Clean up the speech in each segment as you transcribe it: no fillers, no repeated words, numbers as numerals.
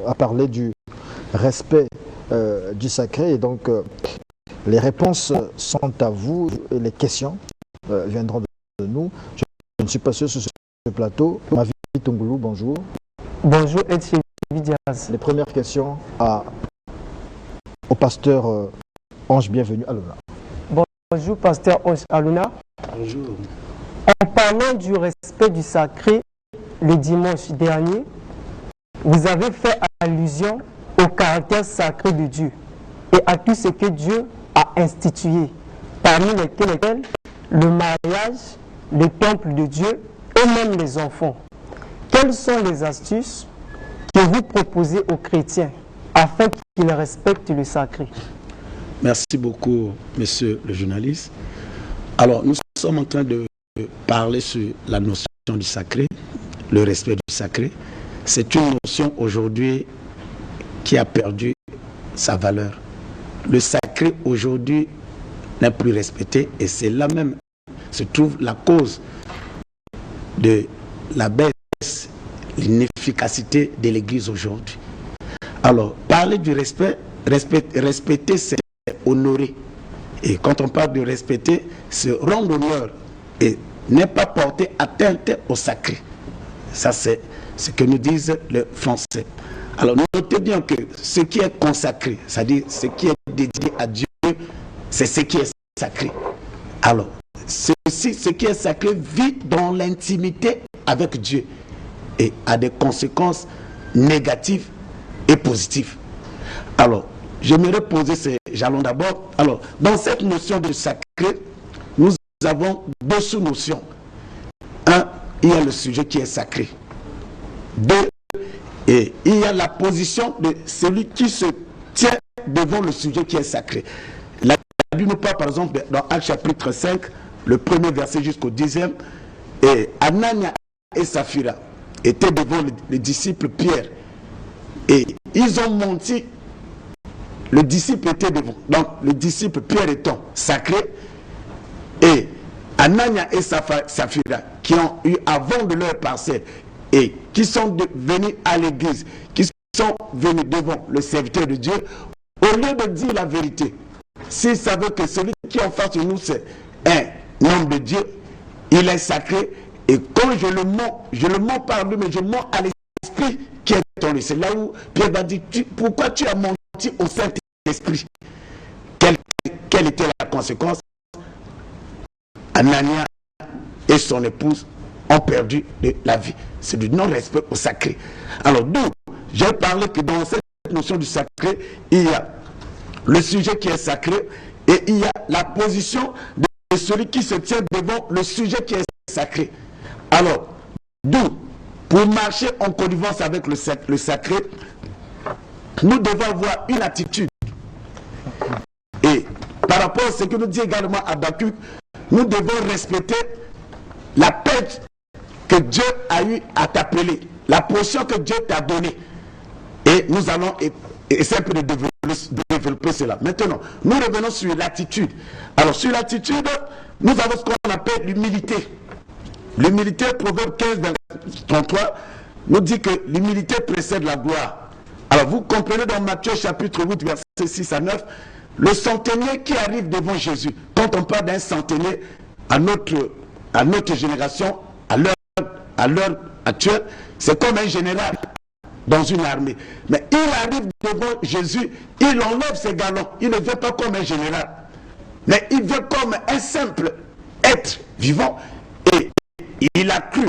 à parler du respect du sacré. Et donc, les réponses sont à vous et les questions viendront de nous. Je ne suis pas sûr sur ce plateau. Mavi Tungoulou, bonjour. Bonjour, Etienne Diaz. Les premières questions au pasteur Ange Bienvenu Aluna. Bonjour, pasteur Ange Aluna. Bonjour. En parlant du respect du sacré, le dimanche dernier, vous avez fait allusion au caractère sacré de Dieu et à tout ce que Dieu a institué, parmi lesquels le mariage, le temple de Dieu et même les enfants. Quelles sont les astuces que vous proposez aux chrétiens afin qu'ils respectent le sacré? Merci beaucoup, monsieur le journaliste. Alors, nous sommes en train de parler sur la notion du sacré, le respect du sacré. C'est une notion aujourd'hui qui a perdu sa valeur. Le sacré aujourd'hui n'est plus respecté et c'est là même se trouve la cause de la baisse, l'inefficacité de l'Église aujourd'hui. Alors, parler du respect, respecter c'est honorer. Et quand on parle de respecter, c'est rendre honneur et n'est pas porter atteinte au sacré. Ça, c'est ce que nous disent les Français. Alors, notez bien que ce qui est consacré, c'est-à-dire ce qui est dédié à Dieu, c'est ce qui est sacré. Alors, ceci, ce qui est sacré vit dans l'intimité avec Dieu et a des conséquences négatives et positives. Alors, j'aimerais poser ces jalons d'abord. Alors, dans cette notion de sacré, nous avons deux sous-notions. Un, il y a le sujet qui est sacré. Deux, et il y a la position de celui qui se tient devant le sujet qui est sacré. La Bible nous parle par exemple dans Actes chapitre 5, le premier verset jusqu'au 10e, et Anania et Saphira étaient devant le disciple Pierre. Et ils ont menti, le disciple était devant. Donc le disciple Pierre étant sacré, et Anania et Saphira qui ont eu avant de leur parcelle et qui sont venus à l'église, qui sont venus devant le serviteur de Dieu, au lieu de dire la vérité, s'ils savaient que celui qui est en face de nous c'est un homme de Dieu, il est sacré, et quand je le mens par lui, mais je mens à l'esprit qui est en lui. C'est là où Pierre va dire, pourquoi tu as menti au Saint-Esprit? Quelle était la conséquence? Anania et son épouse ont perdu la vie. C'est du non-respect au sacré. Alors d'où j'ai parlé que dans cette notion du sacré, il y a le sujet qui est sacré et il y a la position de celui qui se tient devant le sujet qui est sacré. Alors, d'où, pour marcher en connivence avec le sacré, nous devons avoir une attitude. Et par rapport à ce que nous dit également Habakkuk, nous devons respecter la paix que Dieu a eu à t'appeler, la portion que Dieu t'a donnée. Et nous allons essayer un peu de développer cela. Maintenant, nous revenons sur l'attitude. Alors, sur l'attitude, nous avons ce qu'on appelle l'humilité. L'humilité, Proverbe 15, 33, nous dit que l'humilité précède la gloire. Alors, vous comprenez dans Matthieu chapitre 8, versets 6 à 9, le centenier qui arrive devant Jésus. Quand on parle d'un centenier, à notre génération, à l'heure actuelle, c'est comme un général dans une armée. Mais il arrive devant Jésus, il enlève ses galons. Il ne vient pas comme un général, mais il vient comme un simple être vivant. Et il a cru.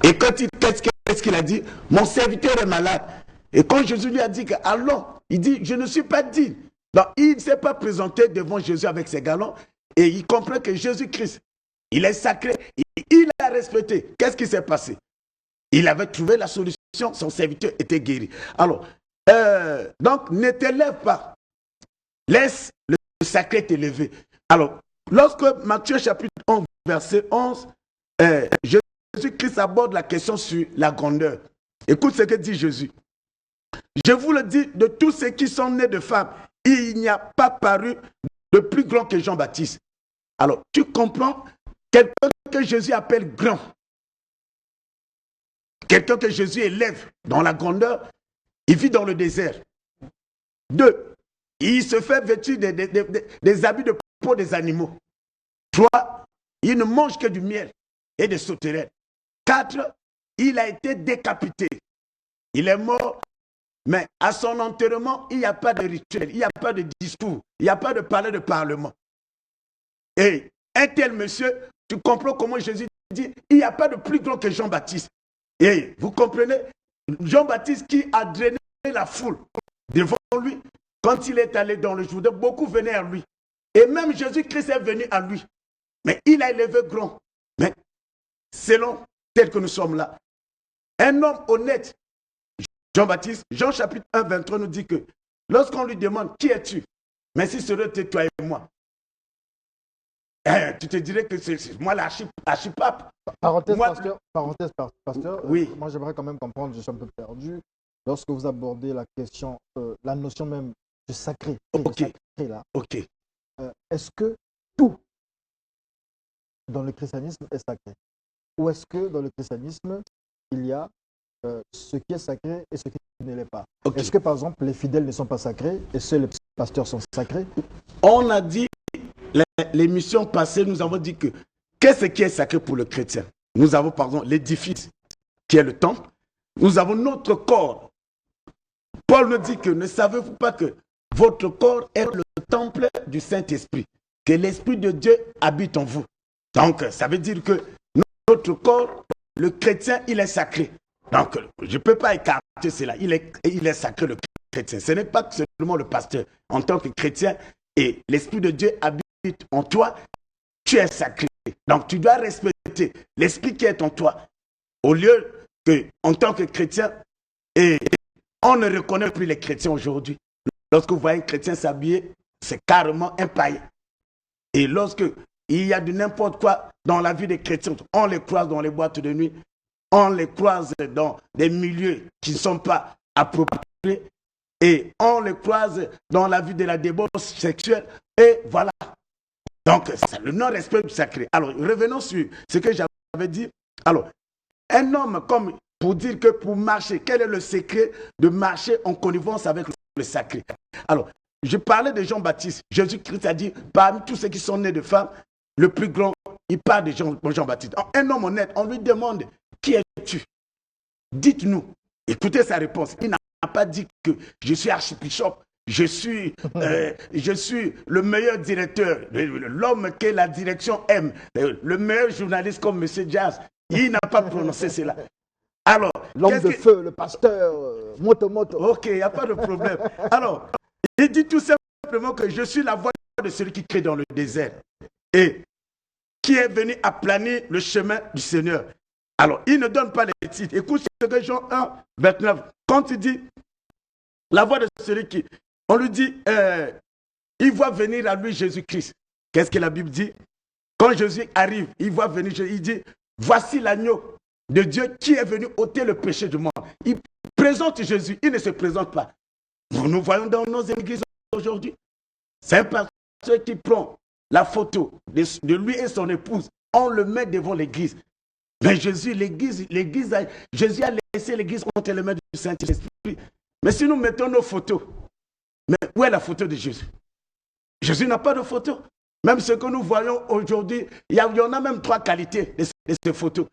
Et quand qu'est-ce qu'il a dit? Mon serviteur est malade. Et quand Jésus lui a dit que allons, il dit, je ne suis pas digne. Donc il ne s'est pas présenté devant Jésus avec ses galons. Et il comprend que Jésus-Christ, il est sacré. Il a respecté. Qu'est-ce qui s'est passé? Il avait trouvé la solution. Son serviteur était guéri. Alors, donc ne t'élève pas. Laisse le sacré t'élever. Alors, lorsque Matthieu chapitre 11, verset 11, Jésus-Christ aborde la question sur la grandeur. Écoute ce que dit Jésus. Je vous le dis, de tous ceux qui sont nés de femmes, il n'y a pas paru de plus grand que Jean-Baptiste. Alors, tu comprends, quelqu'un que Jésus appelle grand, quelqu'un que Jésus élève dans la grandeur, il vit dans le désert. 2, il se fait vêtir des habits de peau des animaux. 3, il ne mange que du miel et des sauterelles. 4, il a été décapité. Il est mort, mais à son enterrement, il n'y a pas de rituel, il n'y a pas de discours, il n'y a pas de palais de parlement. Et un tel monsieur, tu comprends comment Jésus dit, il n'y a pas de plus grand que Jean-Baptiste. Et vous comprenez, Jean-Baptiste qui a drainé la foule devant lui, quand il est allé dans le Jourdain, beaucoup venaient à lui. Et même Jésus-Christ est venu à lui. Mais il a élevé grand. Mais selon tel que nous sommes là, un homme honnête, Jean-Baptiste, Jean chapitre 1, 23 nous dit que lorsqu'on lui demande qui es-tu, mais si ce serait toi et moi, tu te dirais que c'est moi l'archipape. Parenthèse, Moi, pasteur, oui. Moi j'aimerais quand même comprendre, je suis un peu perdu. Lorsque vous abordez la question, la notion même du sacré, là, est-ce que tout dans le christianisme est sacré? Ou est-ce que dans le christianisme, il y a ce qui est sacré et ce qui ne l'est pas? Est-ce que par exemple les fidèles ne sont pas sacrés et seuls les pasteurs sont sacrés? On a dit, l'émission passée, nous avons dit que qu'est-ce qui est sacré pour le chrétien? Nous avons par exemple l'édifice qui est le temple. Nous avons notre corps. Paul nous dit que ne savez-vous pas que votre corps est le temple du Saint-Esprit, que l'Esprit de Dieu habite en vous. Donc, ça veut dire que notre corps, le chrétien, il est sacré. Donc, je ne peux pas écarter cela. Il est sacré, le chrétien. Ce n'est pas seulement le pasteur. En tant que chrétien, et l'Esprit de Dieu habite en toi, tu es sacré. Donc, tu dois respecter l'Esprit qui est en toi. Au lieu que, en tant que chrétien, et on ne reconnaît plus les chrétiens aujourd'hui. Lorsque vous voyez un chrétien s'habiller, c'est carrément un païen. Et lorsque il y a de n'importe quoi dans la vie des chrétiens, on les croise dans les boîtes de nuit, on les croise dans des milieux qui ne sont pas appropriés, et on les croise dans la vie de la débauche sexuelle, et voilà. Donc, c'est le non-respect du sacré. Alors, revenons sur ce que j'avais dit. Alors, un homme, comme pour dire que pour marcher, quel est le secret de marcher en connivence avec le sacré? Alors, je parlais de Jean-Baptiste. Jésus-Christ a dit, parmi tous ceux qui sont nés de femmes, le plus grand, il parle de Jean-Baptiste. Un homme honnête, on lui demande, qui es-tu? Dites-nous. Écoutez sa réponse. Il n'a pas dit que je suis archibishop, je suis le meilleur directeur, l'homme que la direction aime, le meilleur journaliste comme M. Jazz. Il n'a pas prononcé cela. Alors, l'homme de feu, le pasteur, moto. Ok, il n'y a pas de problème. Alors, il dit tout simplement que je suis la voix de celui qui crie dans le désert et qui est venu aplanir le chemin du Seigneur. Alors, il ne donne pas les titres. Écoute ce que Jean 1, 29, quand il dit la voix de celui qui... On lui dit, il voit venir à lui Jésus-Christ. Qu'est-ce que la Bible dit? Quand Jésus arrive, il voit venir, il dit, voici l'agneau de Dieu qui est venu ôter le péché du monde. Il présente Jésus, il ne se présente pas. Nous voyons dans nos églises aujourd'hui. C'est un pasteur qui prend la photo de lui et son épouse. On le met devant l'église. Mais Jésus, Jésus a laissé l'église entre les mains du Saint-Esprit. Mais si nous mettons nos photos, mais où est la photo de Jésus? Jésus n'a pas de photo. Même ce que nous voyons aujourd'hui, il y en a même 3 qualités de ces photos.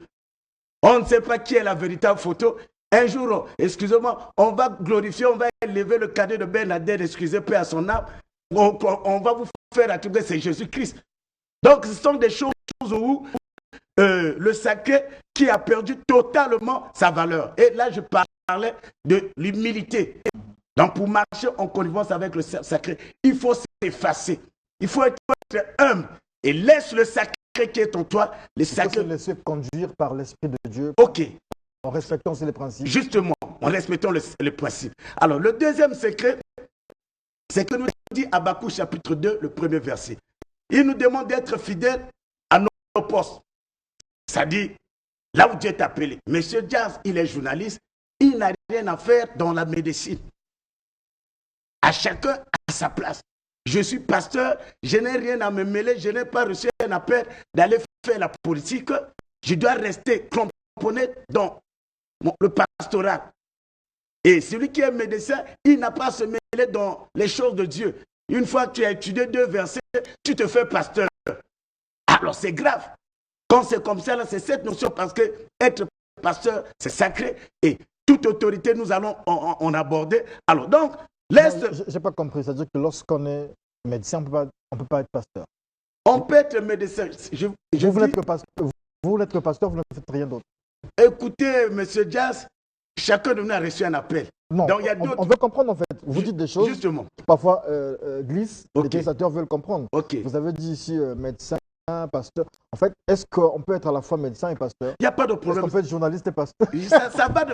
On ne sait pas qui est la véritable photo. Un jour, excusez-moi, on va glorifier, on va élever le cadet de Bernadette, excusez, paix à son âme. On va vous faire attribuer, c'est Jésus-Christ. Donc, ce sont des choses où le sacré qui a perdu totalement sa valeur. Et là, je parlais de l'humilité. Donc, pour marcher en connivence avec le sacré, il faut s'effacer. Il faut être humble et laisse le sacré qui est en toi. Il faut se laisser conduire par l'Esprit de Dieu. Ok. En respectant aussi les principes. Justement, en respectant les principes. Alors, le deuxième secret, c'est que nous dit Habakkuk chapitre 2, le premier verset. Il nous demande d'être fidèles à nos postes. Ça dit, là où Dieu est appelé. Monsieur Jazz, il est journaliste, il n'a rien à faire dans la médecine. À chacun à sa place. Je suis pasteur, je n'ai rien à me mêler, je n'ai pas reçu un appel d'aller faire la politique. Je dois rester cramponné dans le pastorat. Et celui qui est médecin, il n'a pas à se mêler dans les choses de Dieu. Une fois que tu as étudié 2 versets, tu te fais pasteur. Alors c'est grave. Quand c'est comme ça, c'est cette notion, parce que être pasteur, c'est sacré. Et toute autorité, nous allons en aborder. Alors donc, laisse... Je n'ai pas compris. C'est-à-dire que lorsqu'on est médecin, on ne peut pas être pasteur. On peut être médecin. Vous n'êtes que pasteur, vous ne faites rien d'autre. Écoutez, M. Jazz, chacun de nous a reçu un appel. Non, donc, on veut comprendre en fait. Vous dites des choses justement qui parfois glissent, okay. Les téléspectateurs veulent comprendre. Okay. Vous avez dit ici médecin, pasteur. En fait, est-ce qu'on peut être à la fois médecin et pasteur? Il n'y a pas de problème. Est-ce qu'on peut être journaliste et pasteur? Ça va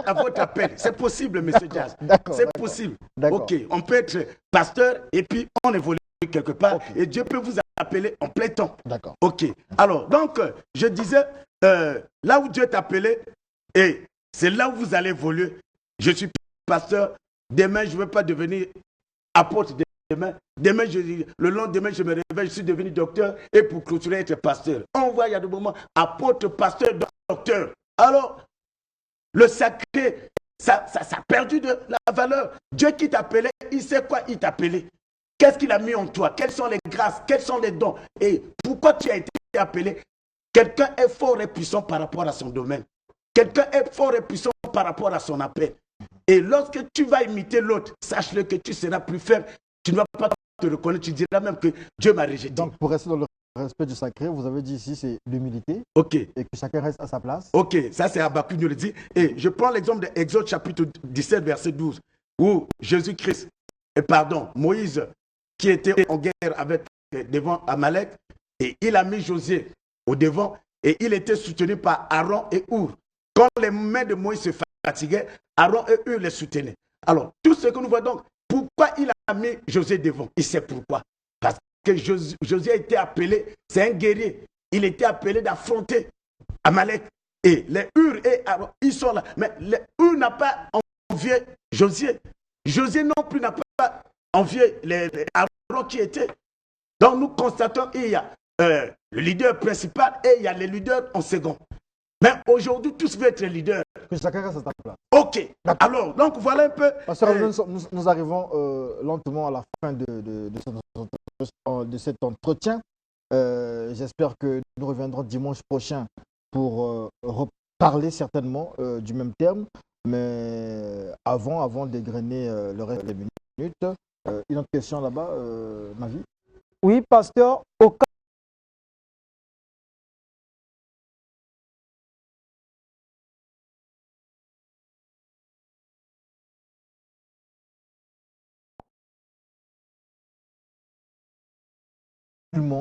à votre appel. C'est possible, M. Jazz. C'est possible. Ok, on peut être pasteur et puis on évolue quelque part et Dieu peut vous appeler en plein temps. D'accord. Ok. Alors, donc, je disais, là où Dieu t'a appelé, et c'est là où vous allez évoluer. Je suis pasteur. Demain, je ne veux pas devenir apôtre. Demain, le lendemain, je me réveille, je suis devenu docteur et pour clôturer, être pasteur. On voit, il y a des moments, apôtre, pasteur, docteur. Alors, le sacré, ça a perdu de la valeur. Dieu qui t'appelait, il sait quoi il t'appelait. Qu'est-ce qu'il a mis en toi? Quelles sont les grâces? Quels sont les dons? Et pourquoi tu as été appelé? Quelqu'un est fort et puissant par rapport à son domaine. Quelqu'un est fort et puissant par rapport à son appel. Et lorsque tu vas imiter l'autre, sache-le que tu seras plus faible. Tu ne vas pas te reconnaître. Tu diras même que Dieu m'a rejeté. Donc, pour rester dans le respect du sacré, vous avez dit ici, c'est l'humilité. Ok. Et que chacun reste à sa place. Ok, ça c'est Habakkuk nous le dit. Et je prends l'exemple d'Exode chapitre 17, verset 12, où Jésus-Christ, Moïse, qui était en guerre devant Amalek, et il a mis Josué au devant, et il était soutenu par Aaron et Hur. Quand les mains de Moïse se fatiguaient, Aaron et Hur les soutenaient. Alors, tout ce que nous voyons donc, pourquoi il a mis Josué devant? Il sait pourquoi. Parce que Josué a été appelé, c'est un guerrier, il était appelé d'affronter Amalek. Et les Hur et Aaron, ils sont là. Mais les Hur n'a pas envié Josué. Josué non plus n'a pas envié les Aaron qui étaient. Donc nous constatons qu'il y a le leader principal et il y a les leaders en second. Mais aujourd'hui, tous veulent être leaders. Que chacun reste à sa place. Ok. Alors, donc voilà un peu. Pasteur, nous arrivons lentement à la fin de cet entretien. J'espère que nous reviendrons dimanche prochain pour reparler certainement du même terme. Mais avant d'égrener le reste des minutes, une autre question là-bas, Mavi? Oui, pasteur, au cas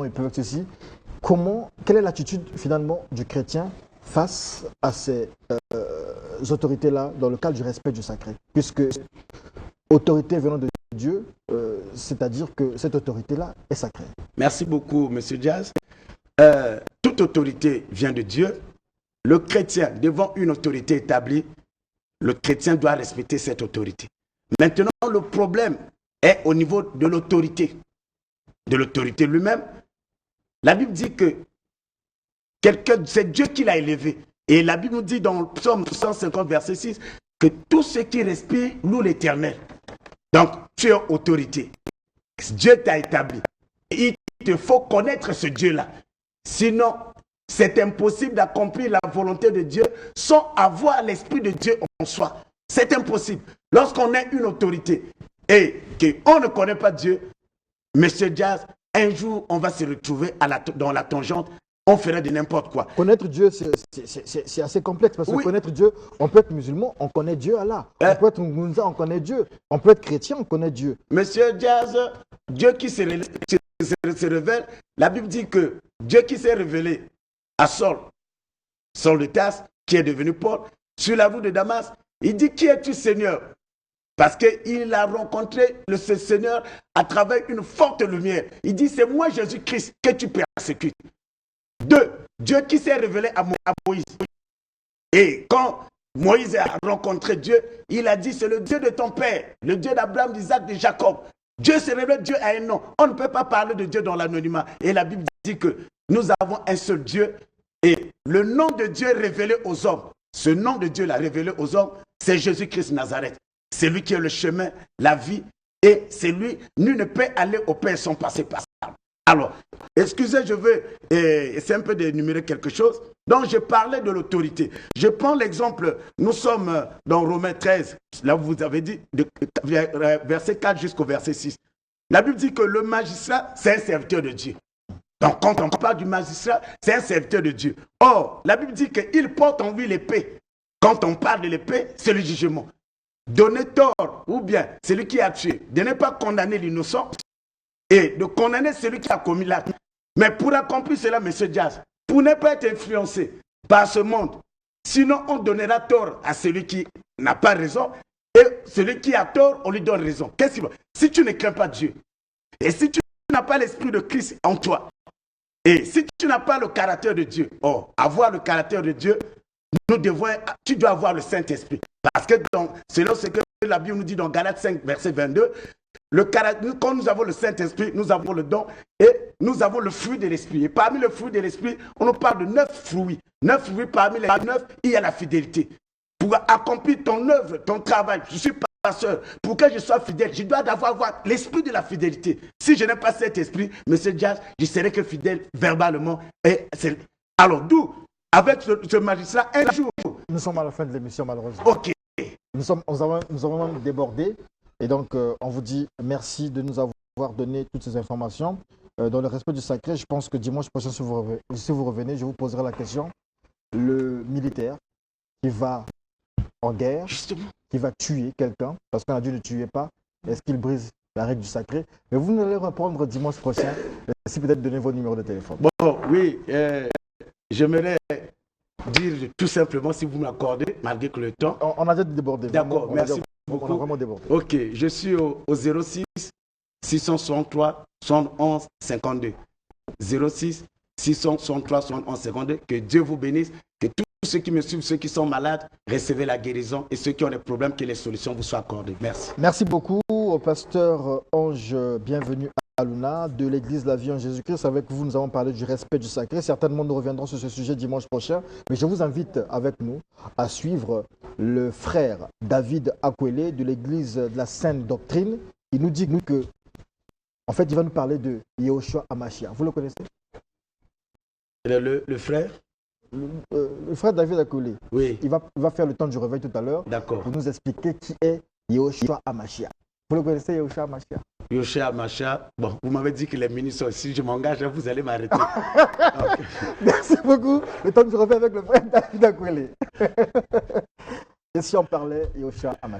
et peuvent être ceci. Quelle est l'attitude finalement du chrétien face à ces autorités-là dans le cadre du respect du sacré? Puisque autorité venant de Dieu, c'est-à-dire que cette autorité-là est sacrée. Merci beaucoup, M. Jazz. Toute autorité vient de Dieu. Le chrétien, devant une autorité établie, le chrétien doit respecter cette autorité. Maintenant, le problème est au niveau de l'autorité. De l'autorité lui-même. La Bible dit que c'est Dieu qui l'a élevé. Et la Bible nous dit dans le psaume 150, verset 6, que tout ce qui respire loue l'Éternel. Donc, tu es autorité. Dieu t'a établi. Il te faut connaître ce Dieu-là. Sinon, c'est impossible d'accomplir la volonté de Dieu sans avoir l'Esprit de Dieu en soi. C'est impossible. Lorsqu'on est une autorité et qu'on ne connaît pas Dieu, Monsieur Jazz, un jour, on va se retrouver dans la tangente, on ferait de n'importe quoi. Connaître Dieu, c'est assez complexe parce que connaître Dieu, on peut être musulman, on connaît Dieu, Allah. On peut être Mounza, on connaît Dieu. On peut être chrétien, on connaît Dieu. Monsieur Jazz, Dieu qui se révèle, la Bible dit que Dieu qui s'est révélé à Saul de Tarse, qui est devenu Paul, sur la route de Damas, il dit, qui es-tu Seigneur? Parce qu'il a rencontré ce Seigneur à travers une forte lumière. Il dit, c'est moi Jésus-Christ que tu persécutes. 2. Dieu qui s'est révélé à Moïse. Et quand Moïse a rencontré Dieu, il a dit, c'est le Dieu de ton père, le Dieu d'Abraham, d'Isaac, de Jacob. Dieu se révèle, Dieu a un nom. On ne peut pas parler de Dieu dans l'anonymat. Et la Bible dit que nous avons un seul Dieu. Et le nom de Dieu révélé aux hommes, ce nom de Dieu l'a révélé aux hommes, c'est Jésus-Christ Nazareth. C'est lui qui est le chemin, la vie, et c'est lui, nul ne peut aller au Père sans passer par ça. Alors, excusez, je veux essayer un peu d'énumérer quelque chose. Donc, je parlais de l'autorité. Je prends l'exemple, nous sommes dans Romains 13, là où vous avez dit, verset 4 jusqu'au verset 6. La Bible dit que le magistrat, c'est un serviteur de Dieu. Donc, quand on parle du magistrat, c'est un serviteur de Dieu. Or, la Bible dit qu'il porte en lui l'épée. Quand on parle de l'épée, c'est le jugement. Donner tort, ou bien celui qui a tué, de ne pas condamner l'innocent et de condamner celui qui a commis l'acte. Mais pour accomplir cela, M. Diaz, pour ne pas être influencé par ce monde, sinon on donnera tort à celui qui n'a pas raison et celui qui a tort, on lui donne raison. Qu'est-ce qu'il va? Si tu ne crains pas Dieu et si tu n'as pas l'esprit de Christ en toi et si tu n'as pas le caractère de Dieu, avoir le caractère de Dieu, tu dois avoir le Saint-Esprit. Parce que selon ce que la Bible nous dit dans Galates 5, verset 22, quand nous avons le Saint-Esprit, nous avons le don et nous avons le fruit de l'Esprit. Et parmi le fruit de l'Esprit, on nous parle de 9 fruits. 9 fruits, parmi les 9, il y a la fidélité. Pour accomplir ton œuvre, ton travail, je suis pasteur, pour que je sois fidèle, je dois avoir l'esprit de la fidélité. Si je n'ai pas cet esprit, M. Diaz, je serai que fidèle verbalement. Alors d'où, avec ce magistrat, un jour... Nous sommes à la fin de l'émission, malheureusement. Ok. Nous avons même débordé. Et donc, on vous dit merci de nous avoir donné toutes ces informations. Dans le respect du sacré, je pense que dimanche prochain, si vous revenez, je vous poserai la question. Le militaire qui va en guerre, Justement, qui va tuer quelqu'un, parce qu'on a dit ne tuez pas, est-ce qu'il brise la règle du sacré? Mais vous n'allez répondre dimanche prochain, si peut-être donner vos numéros de téléphone. Bon, oui, j'aimerais dire tout simplement, si vous m'accordez, malgré que le temps... On a déjà débordé. D'accord, merci beaucoup. On a vraiment débordé. Ok, je suis au 06 663 71 52. 06 663 71 52. Que Dieu vous bénisse. Que tous ceux qui me suivent, ceux qui sont malades, recevez la guérison. Et ceux qui ont des problèmes, que les solutions vous soient accordées. Merci. Merci beaucoup au pasteur Ange Bienvenu à Luna de l'église La Vie en Jésus-Christ. Avec vous, nous avons parlé du respect du sacré. Certainement, nous reviendrons sur ce sujet dimanche prochain. Mais je vous invite avec nous à suivre le frère David Akwele de l'église de la Sainte Doctrine. Il nous dit que, en fait, il va nous parler de Yehoshua Hamashia. Vous le connaissez? Le frère? Le frère David Akwele. Oui. Il va faire le temps du réveil tout à l'heure pour nous expliquer qui est Yehoshua Hamashia. Vous le connaissez, Yehoshua Hamashia? Yehoshua Hamashia. Bon, vous m'avez dit que les ministres, si je m'engage, vous allez m'arrêter. Okay. Merci beaucoup. Le temps du réveil avec le frère David Akwele. Et si on parlait Yehoshua Hamashia?